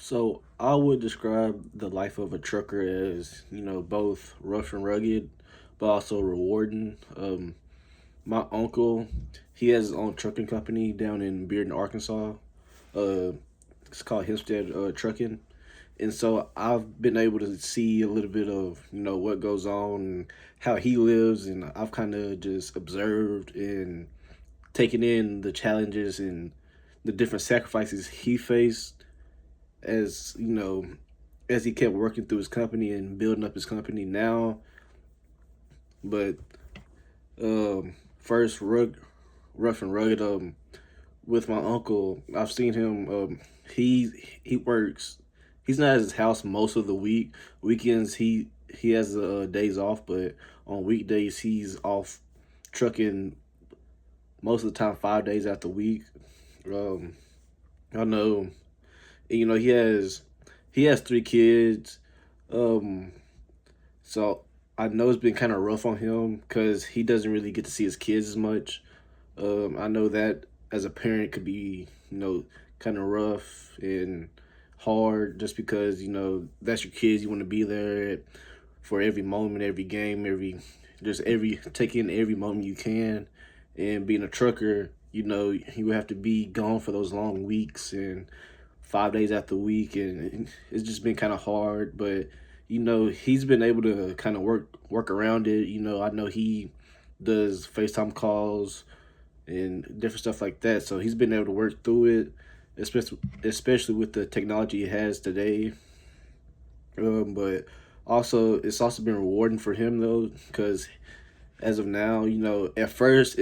So I would describe the life of a trucker as, both rough and rugged, but also rewarding. My uncle, he has his own trucking company down in Bearden, Arkansas. Uh, it's called Hempstead Trucking, and so I've been able to see a little bit of what goes on, and how he lives, and I've kind of just observed and taken in the challenges and the different sacrifices he faced as as he kept working through his company and building up his company now. But first, rough and rugged. With my uncle, I've seen him. He works. He's not at his house most of the week. Weekends he has days off, but on weekdays he's off trucking most of the time, 5 days out the week. Um, I know. He has 3 kids. Um, So I know it's been kind of rough on him because he doesn't really get to see his kids as much. I know that as a parent could be, kind of rough and hard just because, that's your kids. You want to be there for every moment, every game, take in every moment you can. And being a trucker, you have to be gone for those long weeks and 5 days out the week, and it's just been kind of hard. But he's been able to kind of work around it. I know he does FaceTime calls and different stuff like that, so he's been able to work through it, especially with the technology it has today. But also, it's also been rewarding for him though, because as of now, at first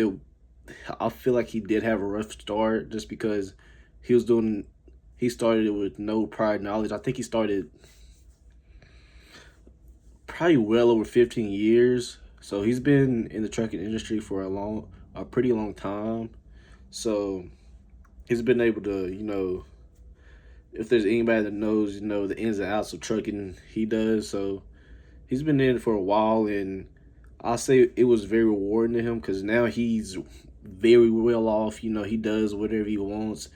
I feel like he did have a rough start just because he was doing he started it with no prior knowledge. I think he started probably well over 15 years. So he's been in the trucking industry for a pretty long time. So he's been able to, if there's anybody that knows, the ins and outs of trucking, he does. So he's been in it for a while, and I'll say it was very rewarding to him because now he's very well off. He does whatever he wants.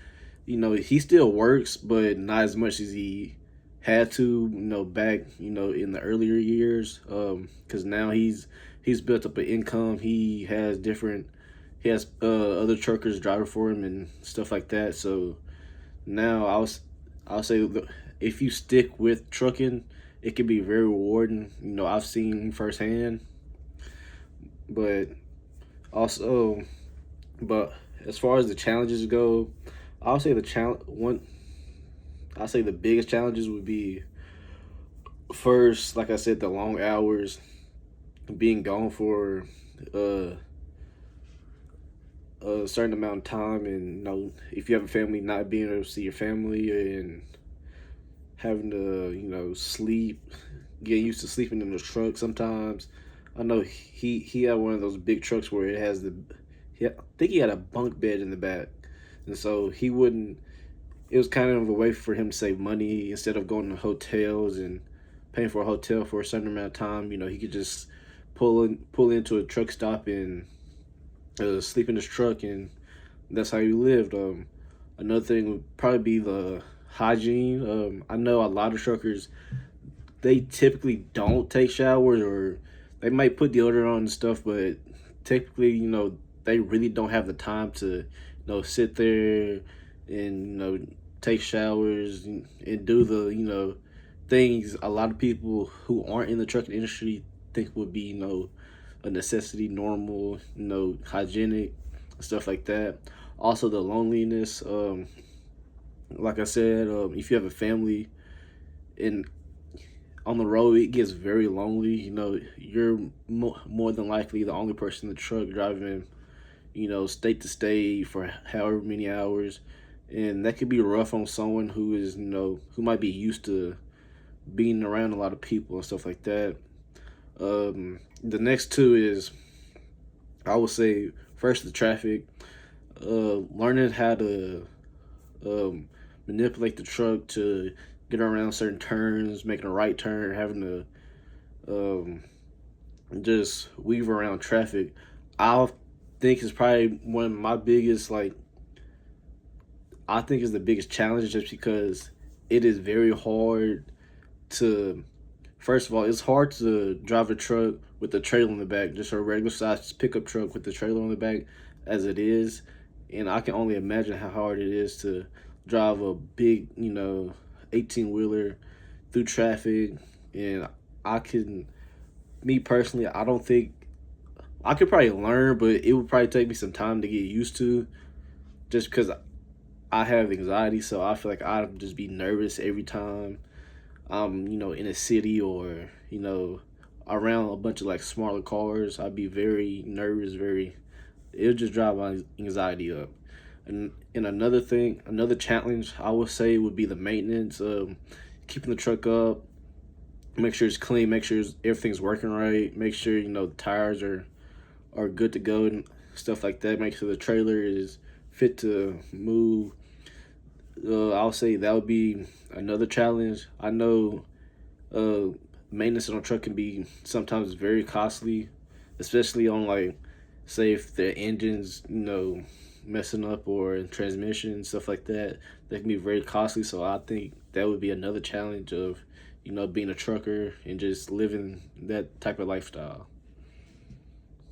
He still works, but not as much as he had to, back, in the earlier years. Because now he's built up an income. He has other truckers driving for him and stuff like that. So now I'll say if you stick with trucking, it can be very rewarding. I've seen firsthand, but also, but as far as the challenges go, I'll say the challenge one. I'll say the biggest challenges would be first, like I said, the long hours, being gone for uh, a certain amount of time, and if you have a family, not being able to see your family and having to sleep, getting used to sleeping in the truck. Sometimes I know he had one of those big trucks where it has I think he had a bunk bed in the back, and so he wouldn't. It was kind of a way for him to save money instead of going to hotels and paying for a hotel for a certain amount of time. He could just pull into a truck stop and sleep in his truck, and that's how he lived. Another thing would probably be the hygiene. I know a lot of truckers, they typically don't take showers, or they might put deodorant on and stuff, but typically, they really don't have the time to, sit there and, take showers and do the, things a lot of people who aren't in the trucking industry think would be, a necessity, normal, hygienic, stuff like that. Also, the loneliness. Like I said, if you have a family and on the road, it gets very lonely. You're more than likely the only person in the truck driving, state to state for however many hours, and that could be rough on someone who is, who might be used to being around a lot of people and stuff like that. The next two is, I would say, first the traffic. Learning how to um, manipulate the truck to get around certain turns, making a right turn, having to um, just weave around traffic. I think is probably one of my biggest, like, I think is the biggest challenge just because it is very hard to, first of all, it's hard to drive a truck with a trailer in the back, just a regular size pickup truck with the trailer on the back as it is. And I can only imagine how hard it is to drive a big, 18 wheeler through traffic. And I can, me personally, I don't think I could probably learn, but it would probably take me some time to get used to just because I have anxiety. So I feel like I'd just be nervous every time I'm, in a city or, around a bunch of like smaller cars. I'd be very nervous, it'll just drive my anxiety up. And another thing, another challenge I would say would be the maintenance, keeping the truck up, make sure it's clean, make sure everything's working right, make sure the tires are good to go and stuff like that. Make sure the trailer is fit to move. I'll say that would be another challenge. I know uh, maintenance on a truck can be sometimes very costly, especially on like, say if the engine's messing up or transmission stuff like that. That can be very costly. So I think that would be another challenge of being a trucker and just living that type of lifestyle.